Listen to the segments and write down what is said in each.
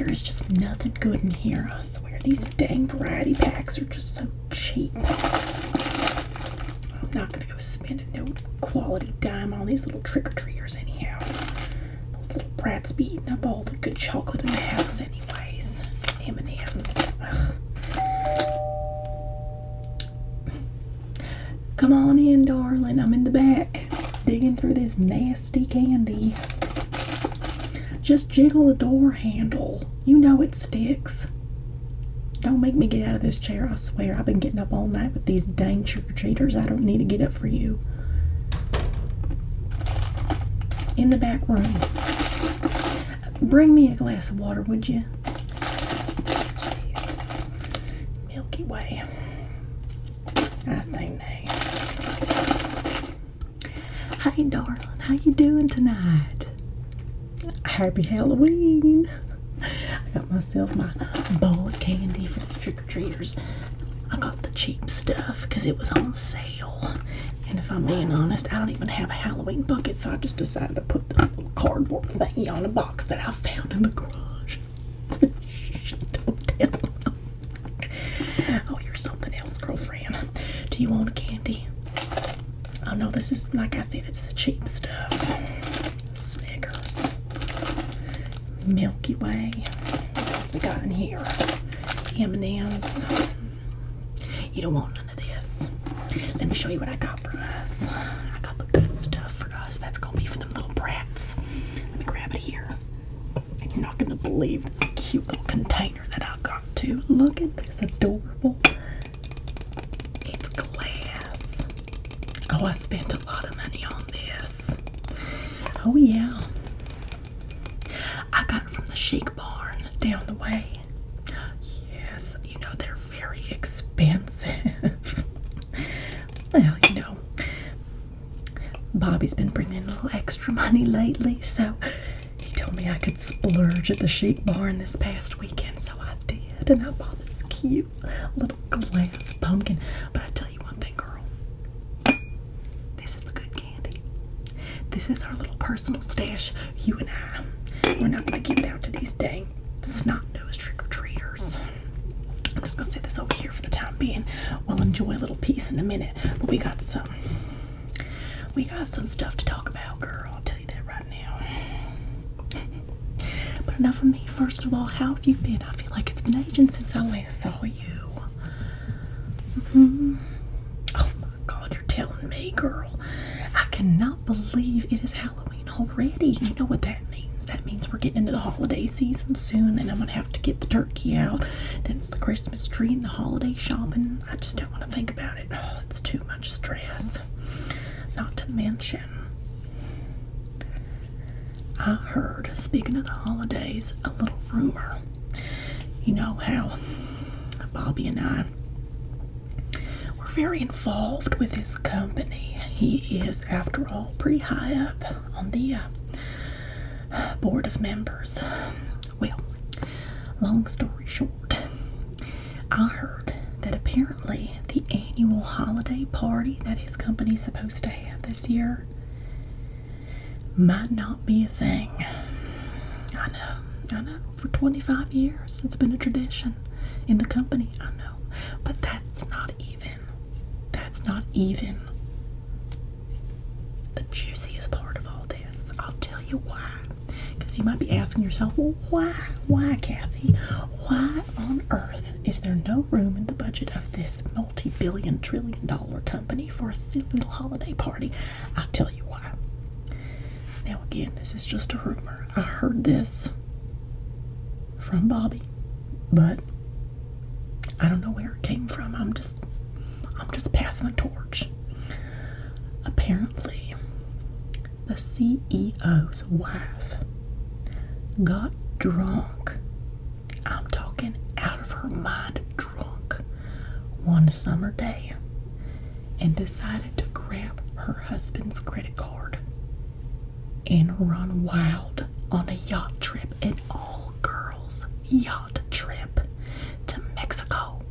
There is just nothing good in here, I swear. These dang variety packs are just so cheap. I'm not gonna go spending no quality dime on these little trick-or-treaters anyhow. Those little brats be eating up all the good chocolate in the house anyways. M&M's. Come on in, darling. I'm in the back, digging through this nasty candy. Just jiggle the door handle. You know it sticks. Don't make me get out of this chair, I swear. I've been getting up all night with these dang trick-or-treaters. I don't need to get up for you. In the back room. Bring me a glass of water, would you? Jeez. Milky Way. I say nay. Hey, darling. How you doing tonight? Happy Halloween. I got myself my bowl of candy for the trick-or-treaters. I got the cheap stuff because it was on sale. And if I'm being honest, I don't even have a Halloween bucket, so I just decided to put this little cardboard thingy on a box that I found in the garage. Don't tell them. Oh, you're something else, girlfriend. Do you want a candy? Oh no, this is, like I said, it's the cheap stuff. Snickers. Milky Way. What else we got in here? M&M's. You don't want none of this. Let me show you what I got for us. I got the good stuff for us. That's gonna be for them little brats. Let me grab it here. And you're not gonna believe this cute little container that I got too. Look at this, adorable. It's glass. Oh, I spent a lot of money on this. Oh yeah. I got it from the Chic barn down the way. Yes, you know they're very expensive. Well, you know, Bobby's been bringing in a little extra money lately, so he told me I could splurge at the Chic barn this past weekend, so I did, and I bought this cute little glass pumpkin. But I tell you one thing, girl, this is the good candy. This is our little personal stash. You and we're not going to give it out to these dang snot-nosed trick-or-treaters. I'm just going to set this over here for the time being. We'll enjoy a little piece in a minute. But we got some stuff to talk about, girl. I'll tell you that right now. But enough of me. First of all, how have you been? I feel like it's been ages since I last saw you. Oh my God, you're telling me, girl. I cannot believe it is Halloween already. You know what that means? That means we're getting into the holiday season soon. Then I'm going to have to get the turkey out. Then it's the Christmas tree and the holiday shopping. I just don't want to think about it. Oh, it's too much stress. Not to mention, I heard, speaking of the holidays, a little rumor. You know how Bobby and I were very involved with his company. He is, after all, pretty high up on the board of members. Well, long story short, I heard that apparently the annual holiday party that his company's supposed to have this year might not be a thing. I know. For 25 years, it's been a tradition in the company. I know. But that's not even the juiciest part of all this. I'll tell you why. Because you might be asking yourself, well, why, Kathy? Why on earth is there no room in the budget of this multi-billion, trillion-dollar company for a silly little holiday party? I'll tell you why. Now, again, this is just a rumor. I heard this from Bobby, but I don't know where it came from. I'm just passing a torch. Apparently, the CEO's wife got drunk. I'm talking out of her mind drunk one summer day and decided to grab her husband's credit card and run wild on a yacht trip, an all-girls yacht trip to Mexico.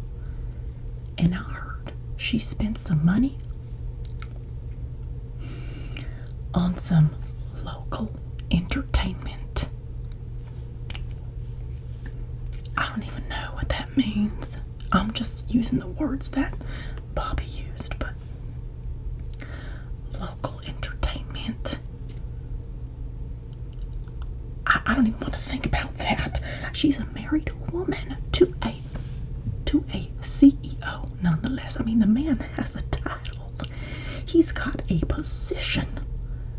And I heard she spent some money on some local entertainment. that means. I'm just using the words that Bobby used, but local entertainment. I don't even want to think about that. She's a married woman to a CEO, nonetheless. I mean, the man has a title. He's got a position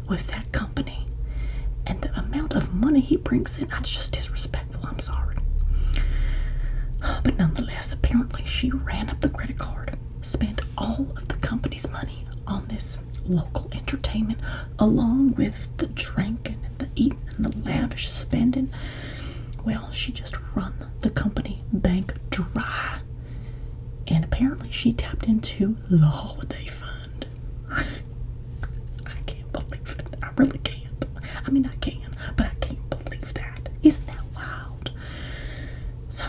with that company. And the amount of money he brings in, that's just disrespectful. I'm sorry. But nonetheless, apparently she ran up the credit card, spent all of the company's money on this local entertainment, along with the drinking and the eating and the lavish spending. Well, she just run the company bank dry. And apparently she tapped into the holiday fund. I can't believe it. I really can't. I mean, I can, but I can't believe that. Isn't that wild? So,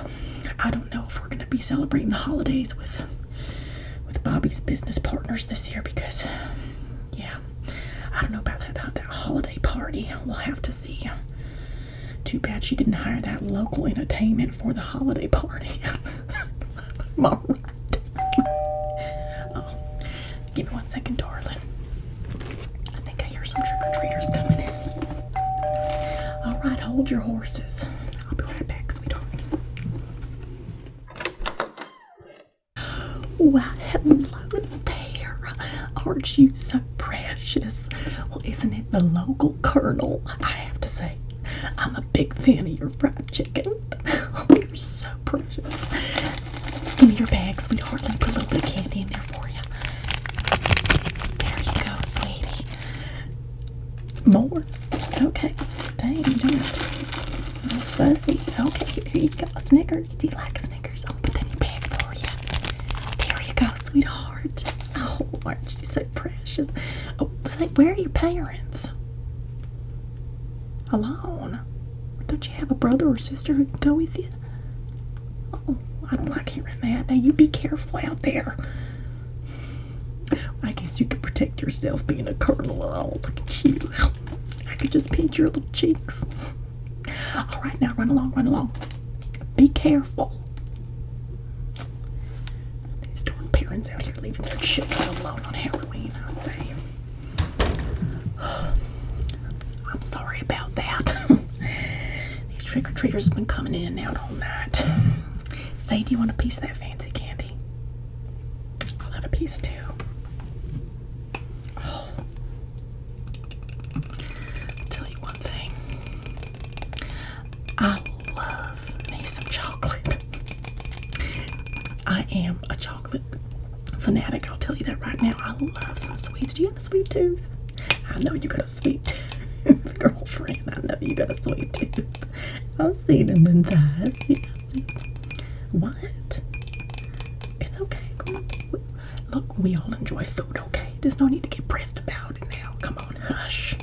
I don't know if we're going to be celebrating the holidays with Bobby's business partners this year because, yeah, I don't know about that holiday party. We'll have to see. Too bad she didn't hire that local entertainment for the holiday party. Am I right? Oh, give me 1 second, darling. I think I hear some trick-or-treaters coming in. All right, hold your horses. I'll be right back, sweetheart. Wow, hello there. Aren't you so precious? Well, isn't it the local Colonel? I have to say, I'm a big fan of your fried chicken. Oh, you're so precious. Give me your bag, sweetheart. Let me put a little bit of candy in there for you. There you go, sweetie. More? Okay. Dang, you're doing it. Fuzzy. Okay, here you go. Snickers. Do you like Snickers? I'll put that in your bag for you. There you go, sweetheart. Oh, aren't you so precious? Oh, say, where are your parents? Alone? Don't you have a brother or sister who can go with you? Oh, I don't like hearing that. Now, you be careful out there. I guess you could protect yourself being a colonel and all. Look at you. I could just pinch your little cheeks. All right, now run along, run along. Be careful. These darn parents out here leaving their children alone on Halloween, I say. I'm sorry about that. These trick-or-treaters have been coming in and out all night. Say, do you want a piece of that fancy candy? I'll have a piece too. Oh. I'll tell you one thing. I love me some chocolate. I am a chocolate fanatic. I'll tell you that right now. I love some sweets. Do you have a sweet tooth? I know you got a sweet tooth, girlfriend. I know you got a sweet tooth. I'll see them in the eyes. What? It's okay. Come on. Look, we all enjoy food, okay? There's no need to get pressed about it now. Come on, hush.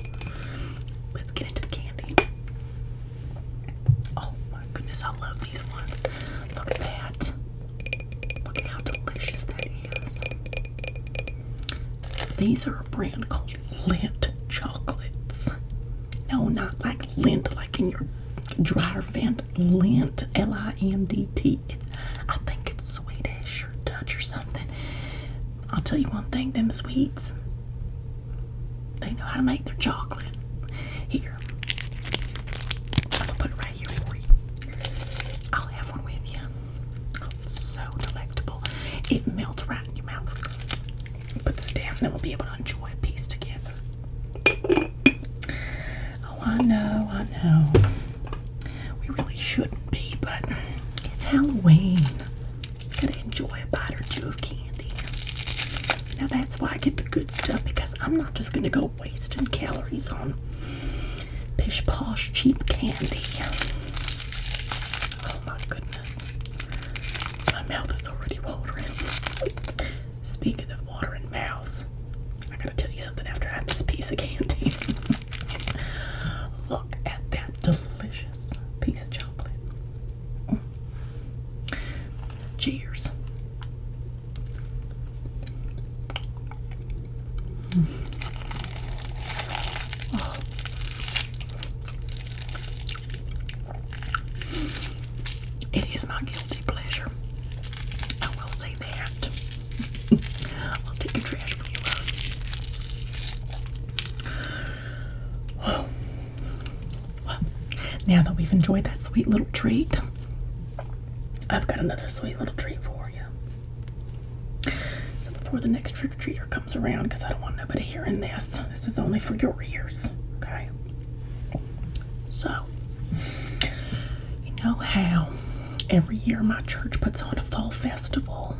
Let's get into the candy. Oh my goodness, I love these ones. Look at that. Look at how delicious that is. These are a brand called Lindt chocolates. No, not like lint, like in your dryer vent. Lindt, L-I-N-D-T. I think it's Swedish or Dutch or something. I'll tell you one thing, them Swedes, they know how to make their chocolate. Here, I'm gonna put it right here for you. I'll have one with you. Oh, it's so delectable. It melts right in your mouth. Put this down and then we'll be able to enjoy a piece together. Oh, I know. We really shouldn't be, but it's Halloween. Gotta enjoy a bite or two of candy. Now that's why I get the good stuff, because I'm not just gonna go wasting calories on pish posh cheap candy. Oh my goodness. My mouth is already watering. Speaking of watering mouths, I gotta tell you something after I have this piece of candy. Look at that delicious piece of chocolate. Cheers. Oh. It is my guilty pleasure. Now that we've enjoyed that sweet little treat, I've got another sweet little treat for you. So before the next trick-or-treater comes around, because I don't want nobody hearing this. This is only for your ears, okay? So, you know how every year my church puts on a fall festival?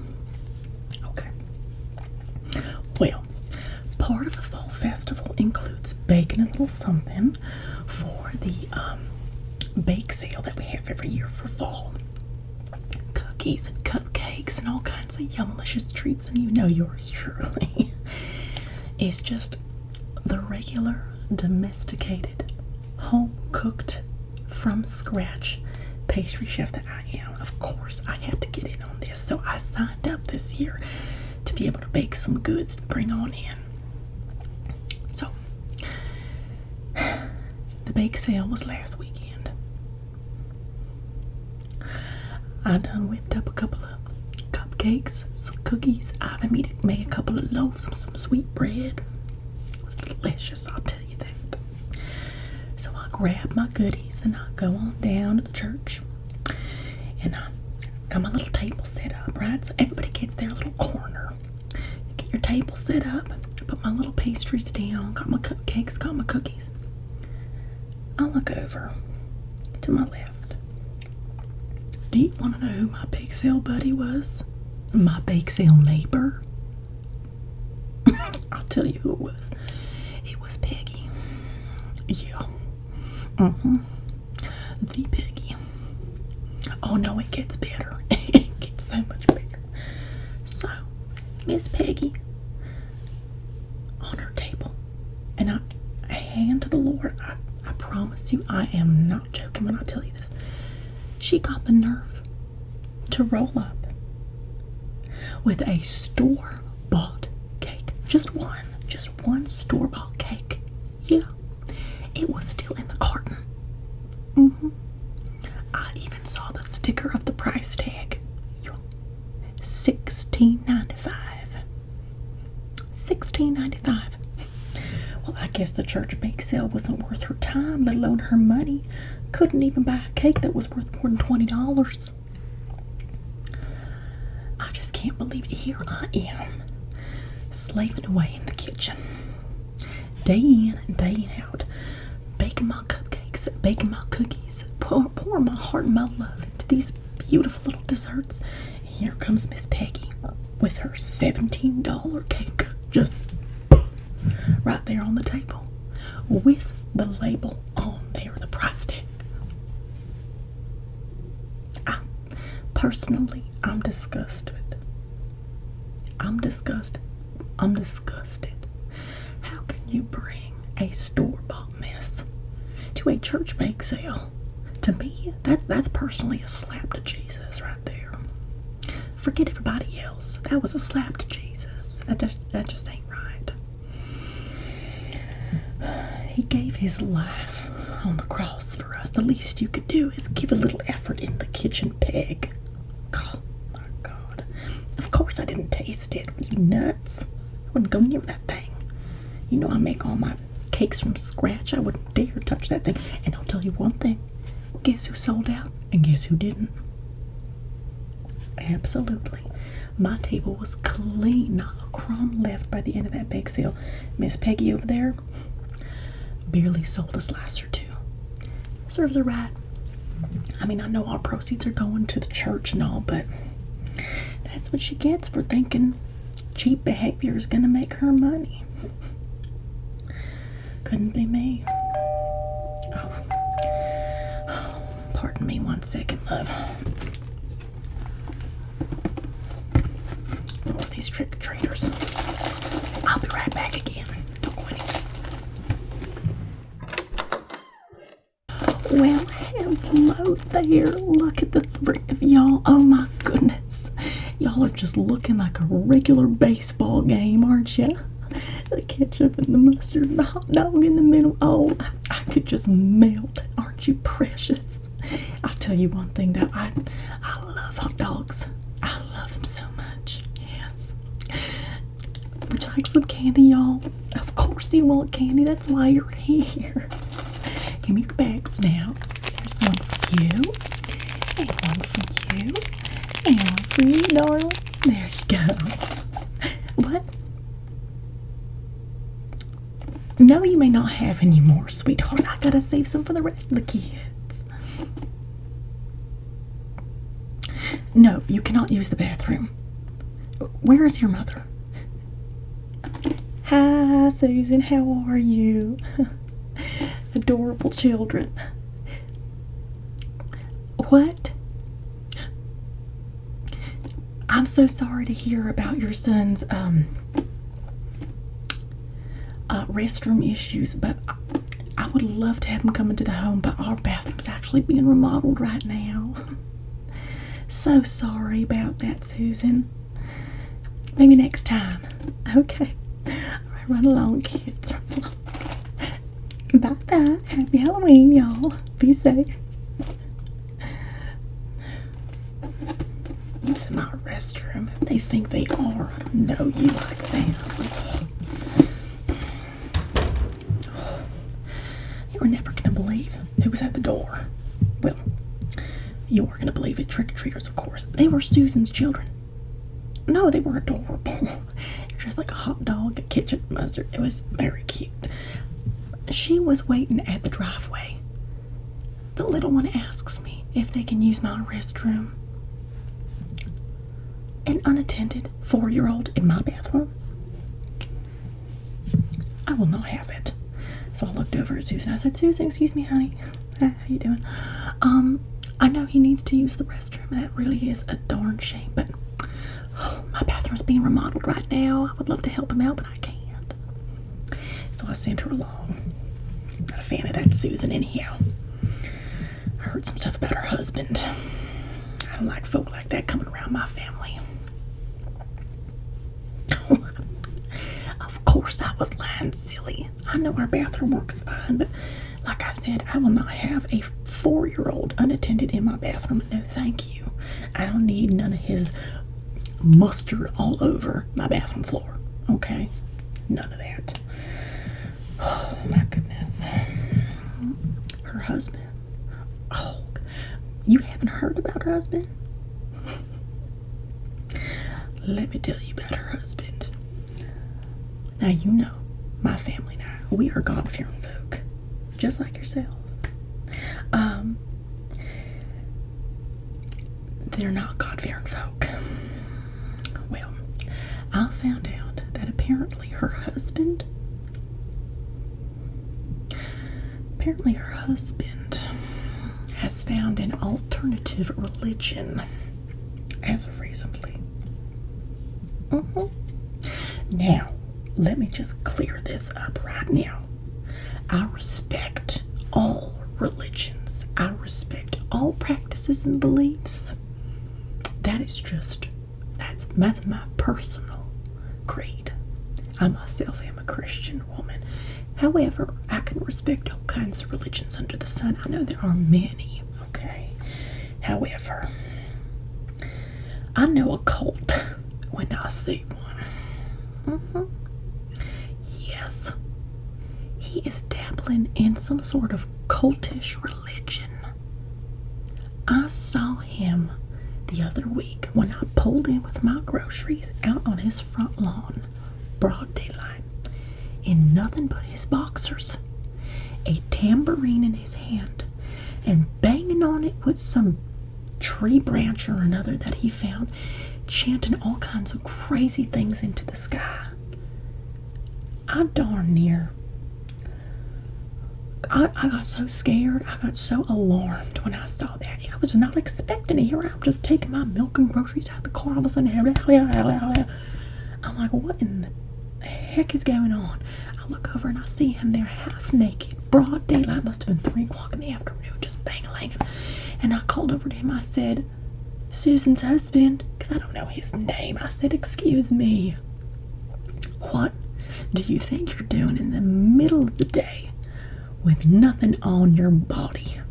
Okay. Well, part of the fall festival includes baking a little something for the bake sale that we have every year for fall. Cookies and cupcakes and all kinds of yumlicious treats, and you know yours truly is just the regular domesticated, home-cooked, from scratch pastry chef that I am. Of course, I had to get in on this, so I signed up this year to be able to bake some goods to bring on in. So, the bake sale was last weekend. I done whipped up a couple of cupcakes, some cookies. I made a couple of loaves of some sweet bread. It was delicious, I'll tell you that. So I grab my goodies and I go on down to the church. And I got my little table set up, right? So everybody gets their little corner. You get your table set up, put my little pastries down, got my cupcakes, got my cookies. I look over to my left. Do you want to know who my bake sale buddy was? My bake sale neighbor? I'll tell you who it was. It was Peggy. Yeah. The Peggy. Oh no, it gets better. It gets so much better. So, Miss Peggy on her table. And I hand to the Lord, I promise you, I am not joking when I tell you this. She got the nerve to roll up with a store-bought cake. Just one store-bought cake. Yeah, it was still in the carton. I even saw the sticker of the price tag. $16.95. $16.95. Well, I guess the church bake sale wasn't worth her time, let alone her money. Couldn't even buy a cake that was worth more than $20. I just can't believe it. Here I am, slaving away in the kitchen, day in and day out, baking my cupcakes, baking my cookies, pouring my heart and my love into these beautiful little desserts. And here comes Miss Peggy with her $17 cake, just right there on the table, with the label on there, the price tag. Personally, I'm disgusted. I'm disgusted. How can you bring a store-bought mess to a church bake sale? To me, that's personally a slap to Jesus right there. Forget everybody else. That was a slap to Jesus. That just ain't right. He gave his life on the cross for us. The least you could do is give a little effort in the kitchen, Peg. Oh my God. Of course I didn't taste it. Were you nuts? I wouldn't go near that thing. You know I make all my cakes from scratch. I wouldn't dare touch that thing. And I'll tell you one thing. Guess who sold out and guess who didn't? Absolutely. My table was clean. Not a crumb left by the end of that bake sale. Miss Peggy over there barely sold a slice or two. Serves her right. I mean, I know all proceeds are going to the church and all, but that's what she gets for thinking cheap behavior is going to make her money. Couldn't be me. Oh, pardon me 1 second, love. All these trick-or-treaters. I'll be right back again. Don't go anywhere. Well, hello there. Look at the three of y'all. Oh my goodness. Y'all are just looking like a regular baseball game, aren't you? The ketchup and the mustard and the hot dog in the middle. Oh, I could just melt. Aren't you precious? I'll tell you one thing though. I love hot dogs. I love them so much. Yes. Would you like some candy, y'all? Of course you want candy. That's why you're here. Give me your bags now. Here's one for you, and one for you, and one for you, darling. There you go. What? No, you may not have any more, sweetheart. I gotta save some for the rest of the kids. No, you cannot use the bathroom. Where is your mother? Hi, Susan. How are you? Adorable children. What? I'm so sorry to hear about your son's restroom issues, but I would love to have him come into the home, but our bathroom's actually being remodeled right now. So sorry about that, Susan. Maybe next time. Okay. All right, run along, kids. Bye-bye. Happy Halloween, y'all. Be safe. Using my restroom. They think they are. I don't know you like that. You're never going to believe who was at the door. Well, you are going to believe it. Trick-or-treaters, of course. They were Susan's children. No, they were adorable. Dressed like a hot dog, a ketchup mustard. It was very cute. She was waiting at the driveway. The little one asks me if they can use my restroom. An unattended 4-year-old in my bathroom? I will not have it. So I looked over at Susan. I said, Susan, excuse me, honey. How you doing? I know he needs to use the restroom. That really is a darn shame, but my bathroom's being remodeled right now. I would love to help him out, but I can't. So I sent her along. Not a fan of that Susan anyhow. I heard some stuff about her husband. I don't like folk like that coming around my family. Of course I was lying, silly. I know our bathroom works fine, but like I said, I will not have a 4-year-old unattended in my bathroom. No, thank you. I don't need none of his mustard all over my bathroom floor. Okay? None of that. Oh, my goodness. Her husband. Oh, you haven't heard about her husband? Let me tell you about her husband. Now, you know, my family and I, we are God-fearing folk. Just like yourself. They're not God-fearing folk. Well, I found out that apparently her husband has found an alternative religion as of recently. Now, let me just clear this up right now. I respect all religions. I respect all practices and beliefs. That's my personal creed. I myself am a Christian woman. However, I can respect all kinds of religions under the sun. I know there are many, okay? However, I know a cult when I see one. Yes. He is dabbling in some sort of cultish religion. I saw him the other week when I pulled in with my groceries out on his front lawn, broad daylight, in nothing but his boxers, a tambourine in his hand, and banging on it with some tree branch or another that he found, chanting all kinds of crazy things into the sky. I darn near I got so scared. I got so alarmed when I saw that. I was not expecting it. Here I'm just taking my milk and groceries out of the car. All of a sudden, I'm like, what in the heck is going on? I look over and I see him there half naked. Broad daylight. Must have been 3 o'clock in the afternoon. Just bang-a-langing. And I called over to him. I said, Susan's husband, because I don't know his name. I said, excuse me. What do you think you're doing in the middle of the day with nothing on your body?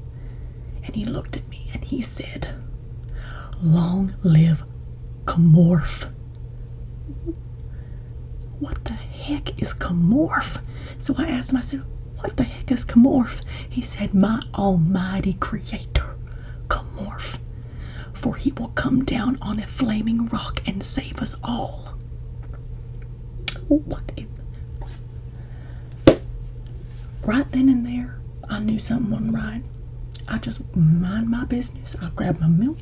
And he looked at me and he said, long live Comorph. What the heck is Comorph? So I asked him, I said, what the heck is Comorph? He said, my almighty creator, Comorph, for he will come down on a flaming rock and save us all. What in... Right then and there, I knew something wasn't right. I just mind my business. I grabbed my milk,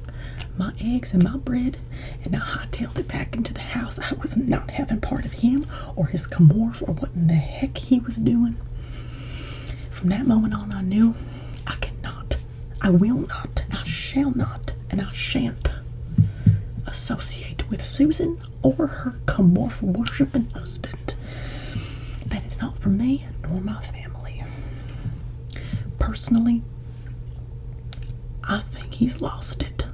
my eggs, and my bread, and I hightailed it back into the house. I was not having part of him or his Comorph or what in the heck he was doing. From that moment on, I knew I cannot, I will not, I shall not, and I shan't associate with Susan or her Comorph worshipping husband. That is not for me nor my family. Personally, I think he's lost it.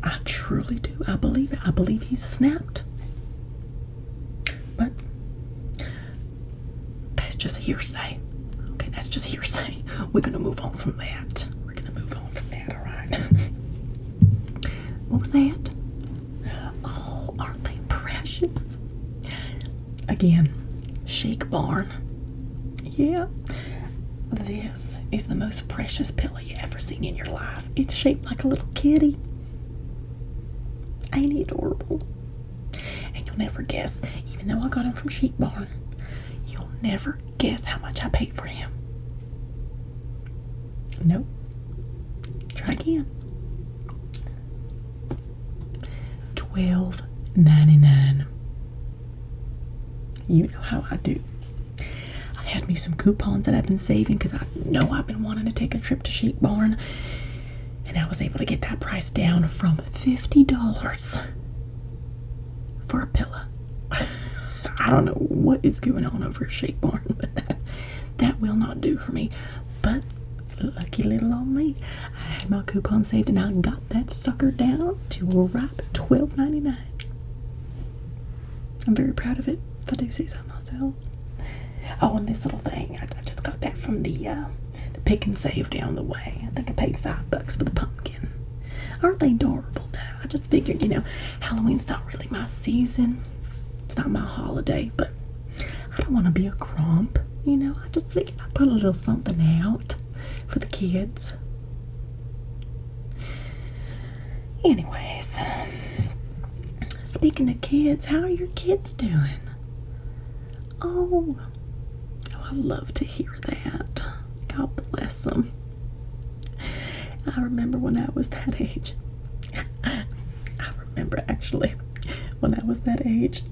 I truly do. I believe it. I believe he's snapped. But that's just hearsay. Okay, that's just hearsay. We're going to move on from that. We're going to move on from that, all right? What was that? Oh, aren't they precious? Again, Chic Barn. Yeah. This is the most precious pillow you ever seen in your life. It's shaped like a little kitty. Ain't he adorable? And you'll never guess, even though I got him from Chic Barn, you'll never guess how much I paid for him. Nope. Try again. $12.99. You know how I do. I had me some coupons that I've been saving because I know I've been wanting to take a trip to Chic Barn, and I was able to get that price down from $50 for a pillow. I don't know what is going on over at Chic Barn, but that will not do for me. But lucky little old me, I had my coupon saved and I got that sucker down to a ripe $12.99. I'm very proud of it, if I do say so myself. Oh, and this little thing, I just got that from the Pick and Save down the way. I think I paid $5 for the pumpkin. Aren't they adorable, though? I just figured, you know, Halloween's not really my season. It's not my holiday, but I don't want to be a grump, you know. I just figured I'd put a little something out for the kids. Anyways, speaking of kids, how are your kids doing? Oh, I love to hear that. God bless them. I remember when I was that age. I remember actually when I was that age.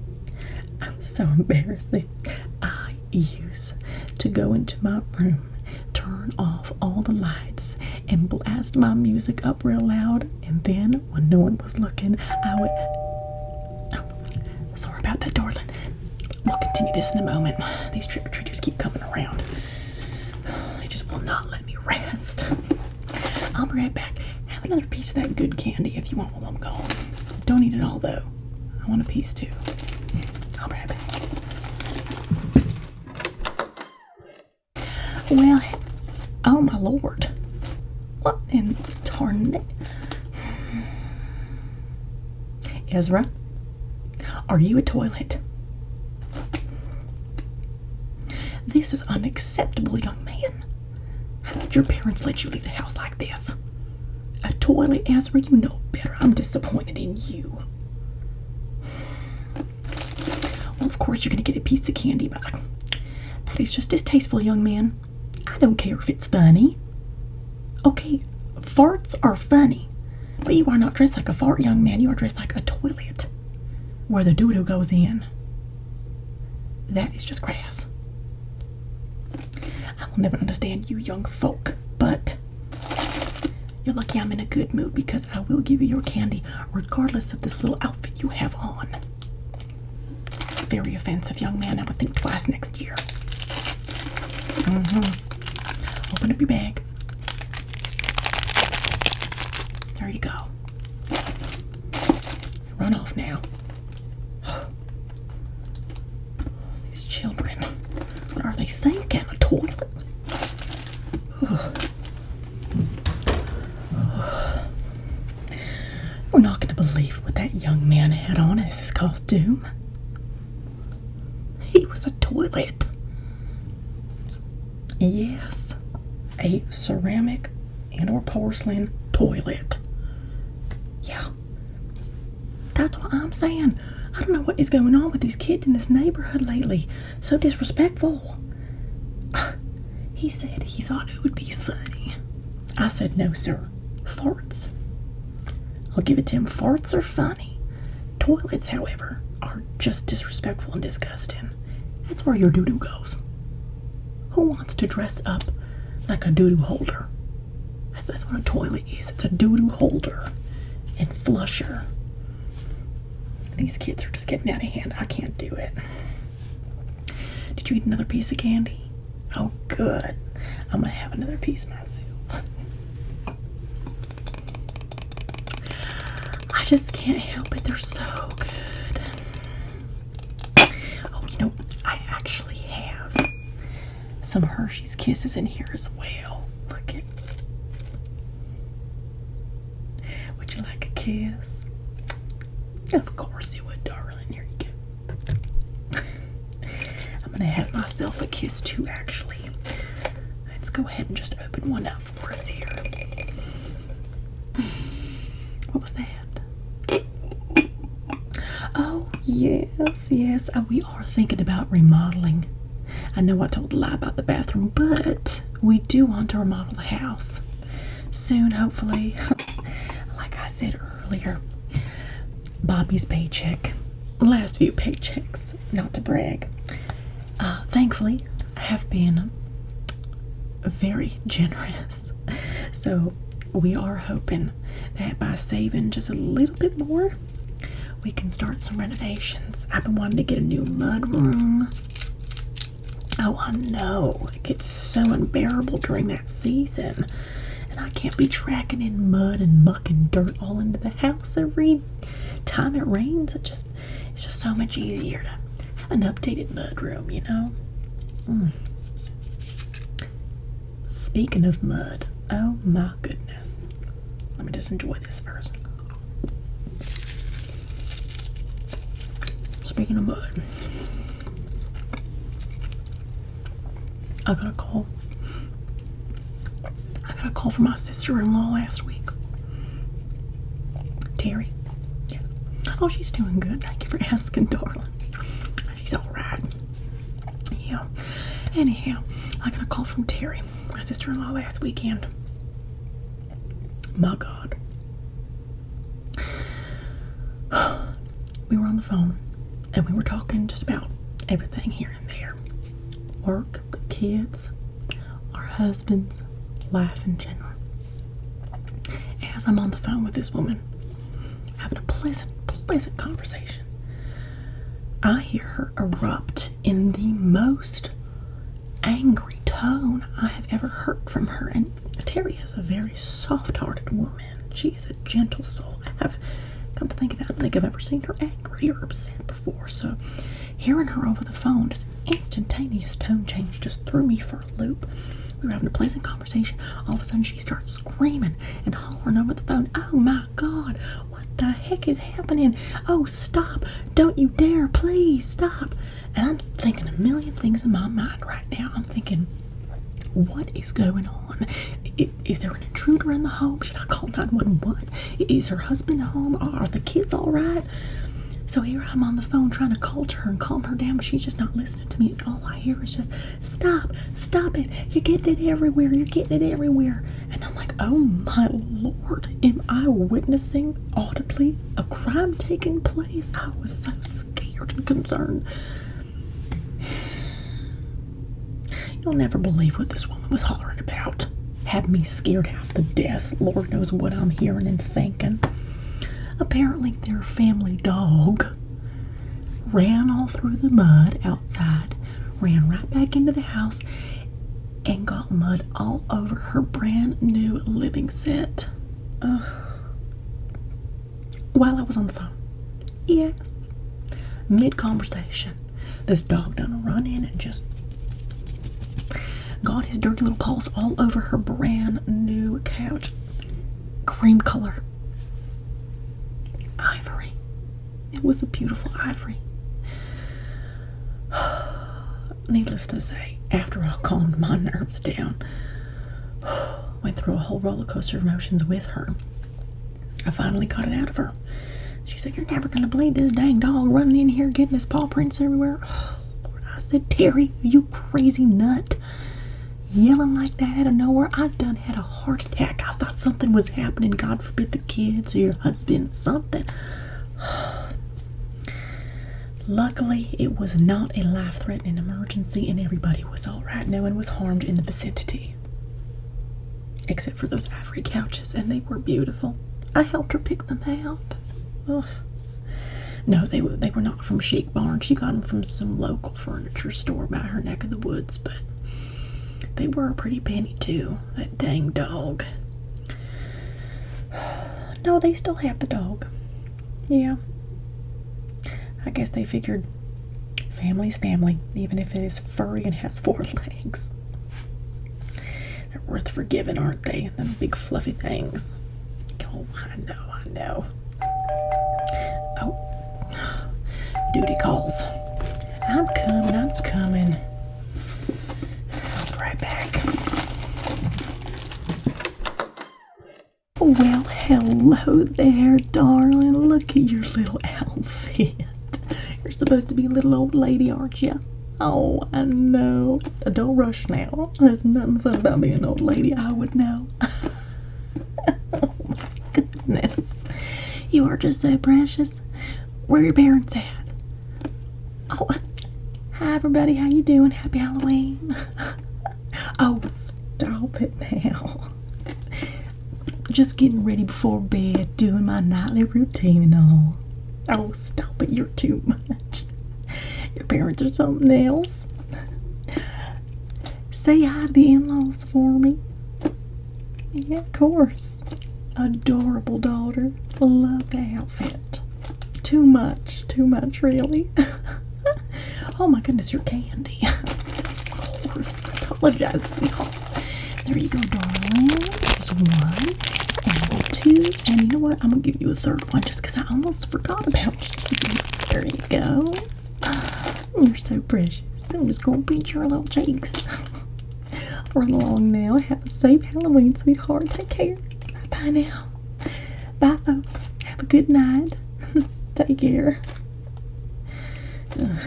I'm so embarrassing. I used to go into my room, turn off all the lights, and blast my music up real loud. And then when no one was looking, I would... Oh, sorry about that, darling. We'll continue this in a moment. These trick-or-treaters keep coming around. They just will not let me rest. I'll be right back. Have another piece of that good candy if you want while I'm gone. Don't eat it all, though. I want a piece, too. I'll be right back. Well, oh my Lord. What in tarnation? Ezra, are you a toilet? This is unacceptable, young man. How did your parents let you leave the house like this? A toilet, Ezra? You know better. I'm disappointed in you. Well, of course you're going to get a piece of candy back. That is just distasteful, young man. I don't care if it's funny. Okay, farts are funny. But you are not dressed like a fart, young man. You are dressed like a toilet, where the doo-doo goes in. That is just crass. I will never understand you young folk, but you're lucky I'm in a good mood because I will give you your candy regardless of this little outfit you have on. Very offensive, young man. I would think twice next year. Open up your bag. There you go. Run off now. These children. What are they thinking? A toilet? We're not going to believe what that young man had on as his costume. He was a toilet. Yes, a ceramic and or porcelain toilet. Yeah, that's what I'm saying. I don't know what is going on with these kids in this neighborhood lately. So disrespectful. He said he thought it would be funny. I said, no, sir. Farts. I'll give it to him. Farts are funny. Toilets, however, are just disrespectful and disgusting. That's where your doo-doo goes. Who wants to dress up like a doo-doo holder? That's what a toilet is. It's a doo-doo holder and flusher. These kids are just getting out of hand. I can't do it. Did you eat another piece of candy? Oh, good. I'm going to have another piece myself. I just can't help it. They're so good. Oh, you know, I actually have some Hershey's Kisses in here as well. Look it. Would you like a kiss? Of course it would, darling. Here you go. I'm gonna have myself a kiss too, actually. Let's go ahead and just open one up for us here. What was that? Oh, yes. We are thinking about remodeling. I know I told a lie about the bathroom, but we do want to remodel the house. Soon, hopefully. Like I said earlier, Bobby's paycheck, last few paychecks, not to brag, thankfully have been very generous. So we are hoping that by saving just a little bit more, we can start some renovations. I've been wanting to get a new mud room. Oh, I know. It gets so unbearable during that season. And I can't be tracking in mud and muck and dirt all into the house every time it rains. It's just so much easier to have an updated mud room, you know? Speaking of mud, oh my goodness. Let me just enjoy this first. Speaking of mud, I got a call from my sister-in-law last week. Terry. Yeah. Oh, she's doing good. Thank you for asking, darling. She's all right. Yeah. Anyhow, I got a call from Terry, my sister-in-law, last weekend. My God. We were on the phone, and we were talking just about everything here and there. Work, the kids, our husbands, life in general. As I'm on the phone with this woman, having a pleasant conversation, I hear her erupt in the most angry tone I have ever heard from her. And Terry is a very soft-hearted woman. She is a gentle soul. I have come to think of it, I don't think I've ever seen her angry or upset before. So hearing her over the phone, just instantaneous tone change, just threw me for a loop. We were having a pleasant conversation. All of a sudden, she starts screaming and hollering over the phone. Oh my God, what the heck is happening? Oh, stop. Don't you dare. Please stop. And I'm thinking a million things in my mind right now. I'm thinking, what is going on? Is there an intruder in the home? Should I call 911? Is her husband home? Are the kids all right? So here I'm on the phone trying to call to her and calm her down, but she's just not listening to me. And all I hear is just, stop it. You're getting it everywhere. And I'm like, oh my Lord, am I witnessing audibly a crime taking place? I was so scared and concerned. You'll never believe what this woman was hollering about. Had me scared half to death. Lord knows what I'm hearing and thinking. Apparently their family dog ran all through the mud outside, ran right back into the house, and got mud all over her brand new living set. While I was on the phone. Yes. Mid-conversation, this dog done run in and just got his dirty little paws all over her brand new couch. Cream color. Ivory. It was a beautiful ivory. Needless to say, After I calmed my nerves down, went through a whole roller coaster of emotions with her, I finally got it out of her. She said, "You're never going to believe this dang dog running in here getting his paw prints everywhere." Oh, Lord, I said, "Terry, you crazy nut. Yelling like that out of nowhere. I done had a heart attack. I thought something was happening. God forbid the kids or your husband, something." Luckily, it was not a life-threatening emergency and everybody was all right. No one was harmed in the vicinity. Except for those ivory couches, and they were beautiful. I helped her pick them out. Ugh. No, they were not from Chic Barn. She got them from some local furniture store by her neck of the woods, but they were a pretty penny too. That dang dog. No, they still have the dog. Yeah. I guess they figured family's family, even if it is furry and has 4 legs. They're worth forgiving, aren't they? Them big fluffy things. Oh, I know. Oh, duty calls. I'm coming. I'll be right back. Well, hello there, darling. Look at your little outfit. You're supposed to be a little old lady, aren't you? Oh, I know. Don't rush now. There's nothing fun about being an old lady. I would know. Oh my goodness. You are just so precious. Where are your parents at? Oh, hi everybody. How you doing? Happy Halloween. Oh, stop it now. Just getting ready before bed, doing my nightly routine and all. Oh, stop it. You're too much. Your parents are something else. Say hi to the in-laws for me. Yeah, of course. Adorable daughter. Love the outfit. Too much, really. Oh my goodness, your candy. Of course. Apologize, sweetheart. There you go, darling. There's 1 and 2. And you know what? I'm going to give you a 3rd one just because I almost forgot about you. There you go. You're so precious. I'm just going to pinch your little cheeks. Run along now. Have a safe Halloween, sweetheart. Take care. Bye now. Bye, folks. Have a good night. Take care. Alright.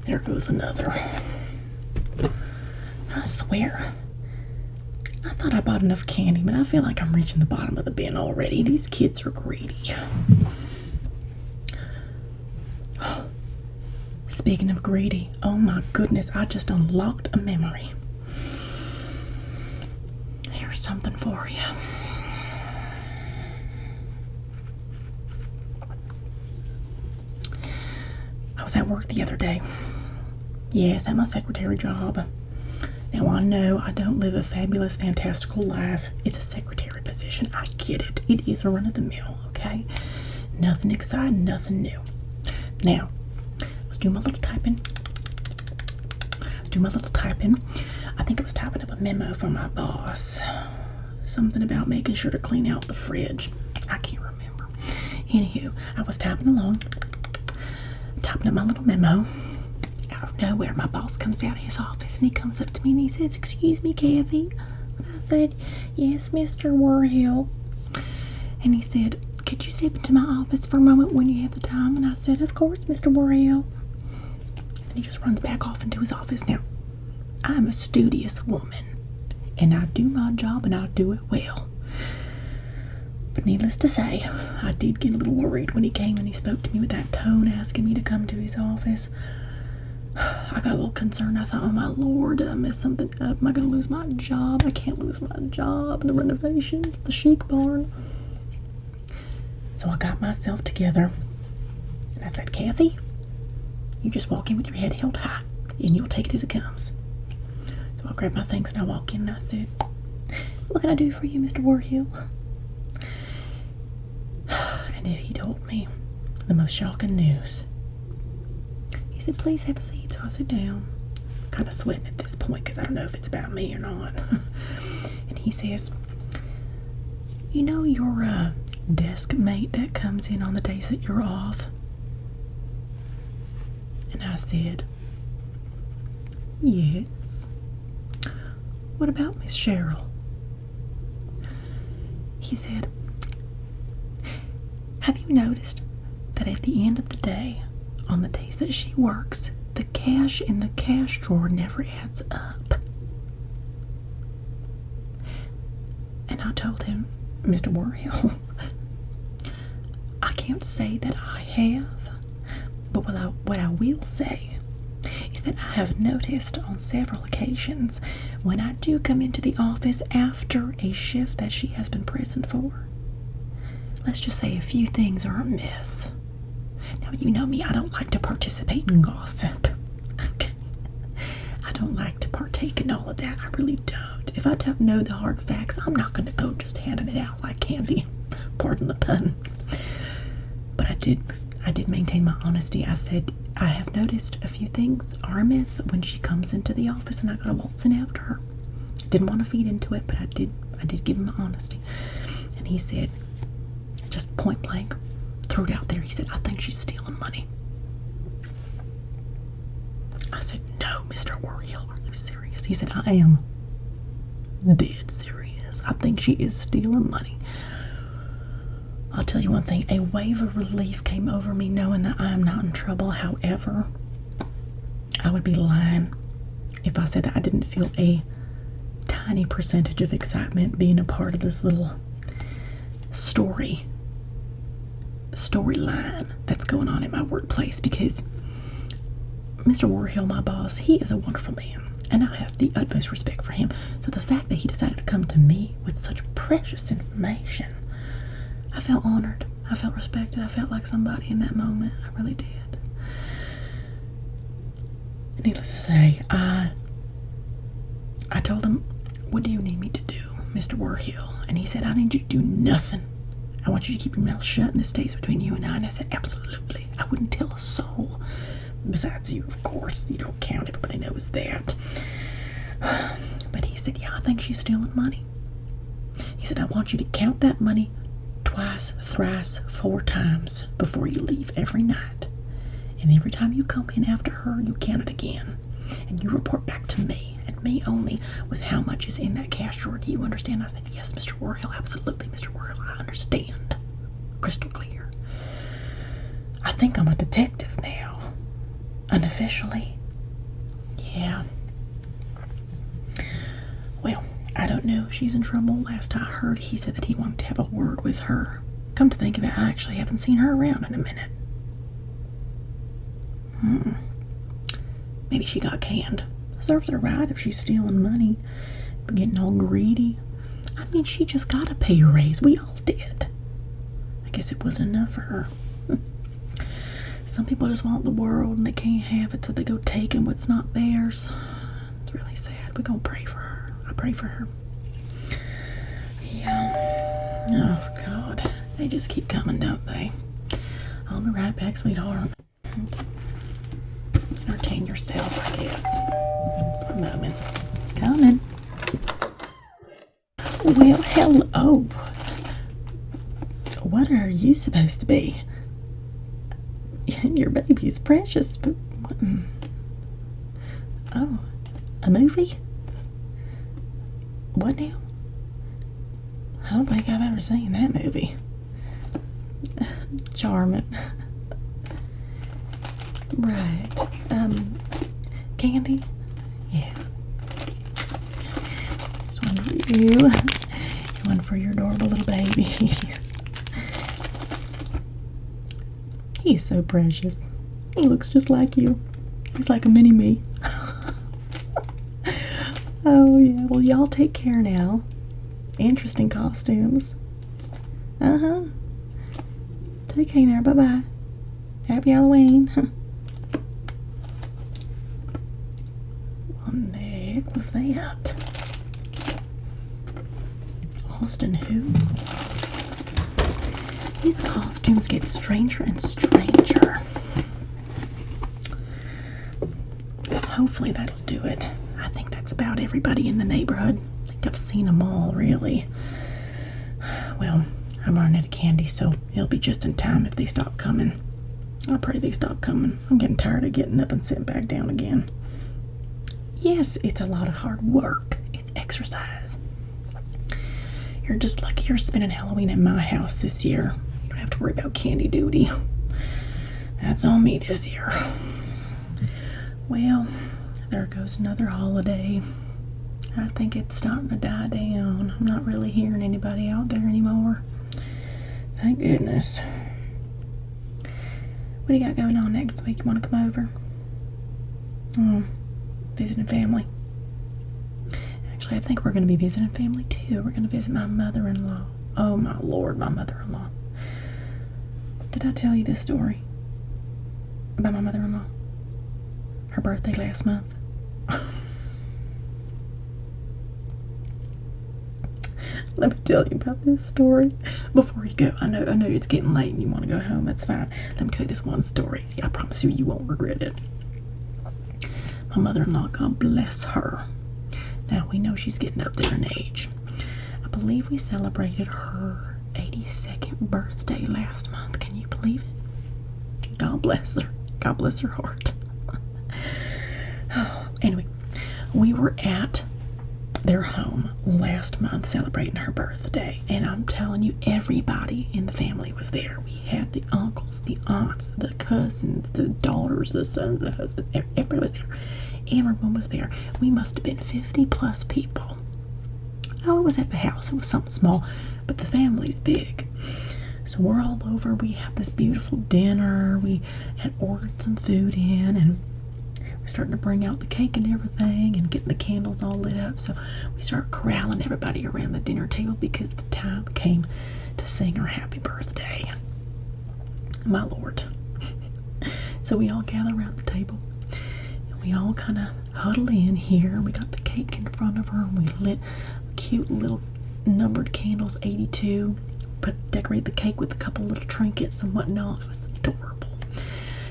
There goes another. I swear, I thought I bought enough candy, but I feel like I'm reaching the bottom of the bin already. These kids are greedy. Speaking of greedy, oh my goodness, I just unlocked a memory. Here's something for you. I was at work the other day. Yes, at my secretary job. Now, I know I don't live a fabulous, fantastical life. It's a secretary position. I get it. It is a run-of-the-mill, okay? Nothing exciting, nothing new. Now, I was doing my little typing. I think I was typing up a memo for my boss. Something about making sure to clean out the fridge. I can't remember. Anywho, I was typing along, typing up my little memo. Out of nowhere, my boss comes out of his office and he comes up to me and he says, "Excuse me, Kathy." And I said, "Yes, Mr. Warhill." And he said, "Could you step into my office for a moment when you have the time?" And I said, "Of course, Mr. Warhill." And he just runs back off into his office. Now, I'm a studious woman and I do my job and I do it well. But needless to say, I did get a little worried when he came and he spoke to me with that tone, asking me to come to his office. I got a little concerned. I thought, oh my Lord, did I mess something up? Am I going to lose my job? I can't lose my job. The renovations, the Chic Barn. So I got myself together and I said, "Kathy, you just walk in with your head held high and you'll take it as it comes." So I grabbed my things and I walk in and I said, "What can I do for you, Mr. Warhill?" And if he told me the most shocking news. He said, "Please have a seat." So I sit down, kind of sweating at this point because I don't know if it's about me or not. And he says, "You know your desk mate that comes in on the days that you're off? I said, yes. What about Miss Cheryl? He said, have you noticed that at the end of the day, on the days that she works, the cash in the cash drawer never adds up? And I told him, Mr. Warhill, I can't say that I have, but what I will say is that I have noticed on several occasions when I do come into the office after a shift that she has been present for, let's just say a few things are amiss. Now, you know me, I don't like to participate in gossip. Okay. I don't like to partake in all of that. I really don't. If I don't know the hard facts, I'm not going to go just handing it out like candy. Pardon the pun. But I did maintain my honesty. I said, I have noticed a few things are amiss when she comes into the office, and I got to waltz in after her. Didn't want to feed into it, but I did give him the honesty. And he said, just point blank, threw it out there. He said, I think she's stealing money. I said, no, Mr. Warhill, are you serious? He said, I am dead serious. I think she is stealing money. I'll tell you one thing, a wave of relief came over me knowing that I am not in trouble. However, I would be lying if I said that I didn't feel a tiny percentage of excitement being a part of this little storyline that's going on in my workplace, because Mr. Warhill, my boss, he is a wonderful man, and I have the utmost respect for him. So the fact that he decided to come to me with such precious information, I felt honored. I felt respected. I felt like somebody in that moment. I really did. Needless to say, I told him, what do you need me to do, Mr. Warhill? And he said, I need you to do nothing. I want you to keep your mouth shut, and this stays between you and I. And I said, absolutely. I wouldn't tell a soul. Besides you, of course. You don't count. Everybody knows that. But he said, yeah, I think she's stealing money. He said, I want you to count that money twice, thrice, 4 times before you leave every night. And every time you come in after her, you count it again. And you report back to me, and me only, with how much is in that cash drawer. Do you understand? I said, yes, Mr. Warhill, absolutely, Mr. Warhill, I understand. Crystal clear. I think I'm a detective now. Unofficially. Yeah. Well, I don't know if she's in trouble. Last I heard, he said that he wanted to have a word with her. Come to think of it, I actually haven't seen her around in a minute. Maybe she got canned. Serves her right if she's stealing money, getting all greedy. I mean, she just got a pay raise. We all did. I guess it wasn't enough for her. Some people just want the world and they can't have it, so they go taking what's not theirs. It's really sad. We're gonna pray for her. I pray for her. Yeah. Oh, God. They just keep coming, don't they? I'll be right back, sweetheart. Entertain yourself, I guess, for a moment. It's coming. Well, hello. What are you supposed to be? Your baby is precious, but what? Oh, a movie? What now? I don't think I've ever seen that movie. Charming. Right. Candy? Yeah. This one for you. One for your adorable little baby. He's so precious. He looks just like you. He's like a mini-me. Oh, yeah. Well, y'all take care now. Interesting costumes. Uh-huh. Take care now. Bye-bye. Happy Halloween. What the heck was that? Austin who? These costumes get stranger and stranger. Hopefully that'll do it. I think that's about everybody in the neighborhood. I think I've seen them all, really. Well, I'm running out of candy, so it'll be just in time if they stop coming. I pray they stop coming. I'm getting tired of getting up and sitting back down again. Yes, it's a lot of hard work. It's exercise. You're just lucky you're spending Halloween at my house this year. You don't have to worry about candy duty. That's on me this year. Well, there goes another holiday. I think it's starting to die down. I'm not really hearing anybody out there anymore. Thank goodness. What do you got going on next week? You want to come over? Visiting family. Actually, I think we're going to be visiting family too. We're going to visit my mother-in-law. Oh my Lord, my mother-in-law. Did I tell you this story about my mother-in-law? Her birthday last month. Let me tell you about this story before you go. I know it's getting late and you want to go home. That's fine. Let me tell you this one story. I promise you won't regret it. My mother-in-law, God bless her. Now, we know she's getting up there in age. I believe we celebrated her 82nd birthday last month. Can you believe it? God bless her. God bless her heart. Anyway, we were at their home last month celebrating her birthday, and I'm telling you, everybody in the family was there. We had the uncles, the aunts, the cousins, the daughters, the sons, the husband. Everybody was there. Everyone was there. We must have been 50 plus people. Oh, it was at the house. It was something small, but the family's big. So we're all over. We have this beautiful dinner. We had ordered some food in, and we're starting to bring out the cake and everything and getting the candles all lit up. So we start corralling everybody around the dinner table because the time came to sing her happy birthday. My Lord. So we all gather around the table. We all kind of huddle in here. We got the cake in front of her, and we lit cute little numbered candles, 82. Decorate the cake with a couple little trinkets and whatnot. It was adorable.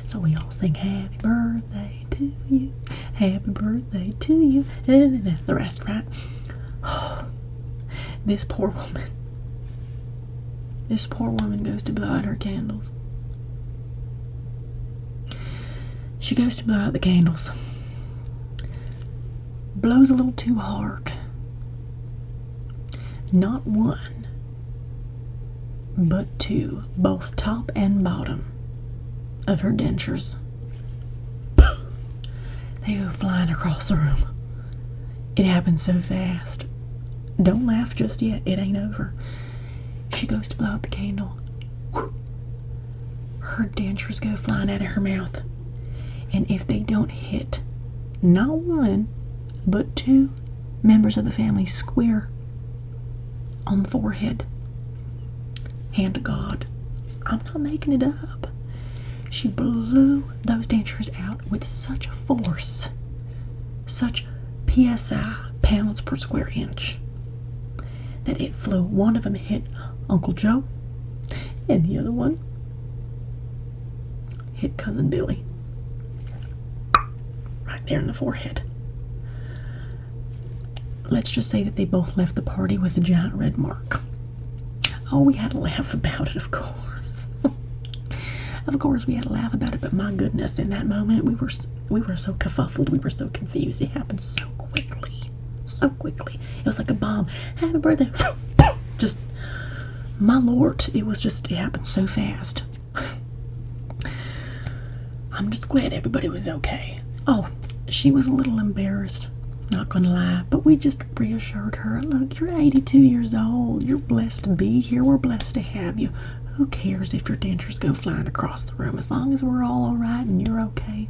So we all sing happy birthday to you, happy birthday to you, and that's the rest, right? This poor woman goes to blow out her candles. She goes to blow out the candles. Blows a little too hard. Not one, but two, both top and bottom of her dentures. They go flying across the room. It happened so fast. Don't laugh just yet. It ain't over. She goes to blow out the candle. Her dentures go flying out of her mouth. And if they don't hit not one, but two members of the family square on the forehead, hand to God, I'm not making it up. She blew those dentures out with such force, such PSI, pounds per square inch, that it flew. One of them hit Uncle Joe, and the other one hit Cousin Billy. Right there in the forehead. Let's just say that they both left the party with a giant red mark. Oh, we had to laugh about it, of course. Of course we had to laugh about it, but my goodness, in that moment we were so kerfuffled, we were so confused. It happened so quickly. So quickly. It was like a bomb. Happy birthday. Just, my Lord, it happened so fast. I'm just glad everybody was okay. Oh, she was a little embarrassed, not gonna lie, but we just reassured her, look, you're 82 years old, you're blessed to be here, we're blessed to have you. Who cares if your dentures go flying across the room? As long as we're all alright and you're okay,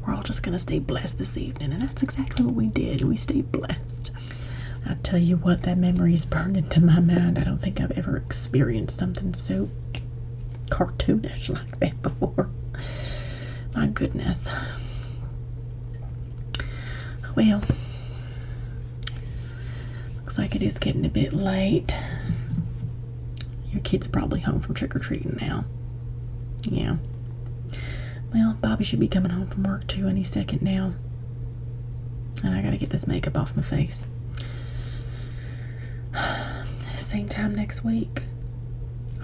we're all just gonna stay blessed this evening. And that's exactly what we did. We stayed blessed. I tell you what, that memory's burned into my mind. I don't think I've ever experienced something so cartoonish like that before. My goodness. Well, looks like it is getting a bit late. Your kid's probably home from trick-or-treating now. Yeah. Well, Bobby should be coming home from work too any second now. And I gotta get this makeup off my face. Same time next week.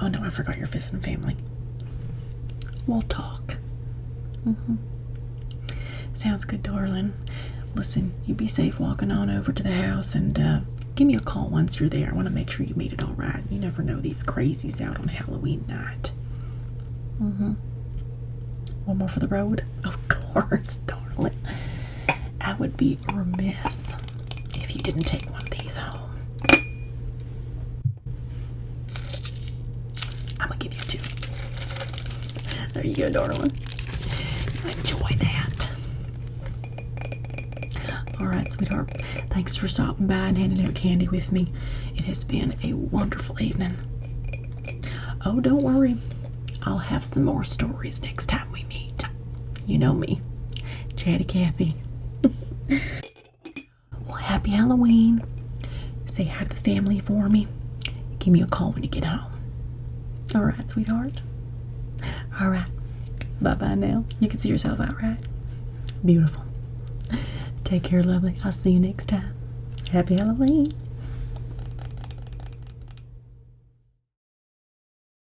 Oh no, I forgot you're visiting family. we'll talk. Sounds good, darling. Listen, you be safe walking on over to the house, and give me a call once you're there. I want to make sure you made it all right. You never know these crazies out on Halloween night. One more for the road? Of course, darling. I would be remiss if you didn't take one of these home. I'm gonna give you 2. There you go, darling. Enjoy that. Alright, sweetheart. Thanks for stopping by and handing out candy with me. It has been a wonderful evening. Oh, don't worry. I'll have some more stories next time we meet. You know me, Chatty Kathy. Well, happy Halloween. Say hi to the family for me. Give me a call when you get home. Alright, sweetheart. Alright. Bye-bye now. You can see yourself out, right? Beautiful. Take care, lovely. I'll see you next time. Happy Halloween.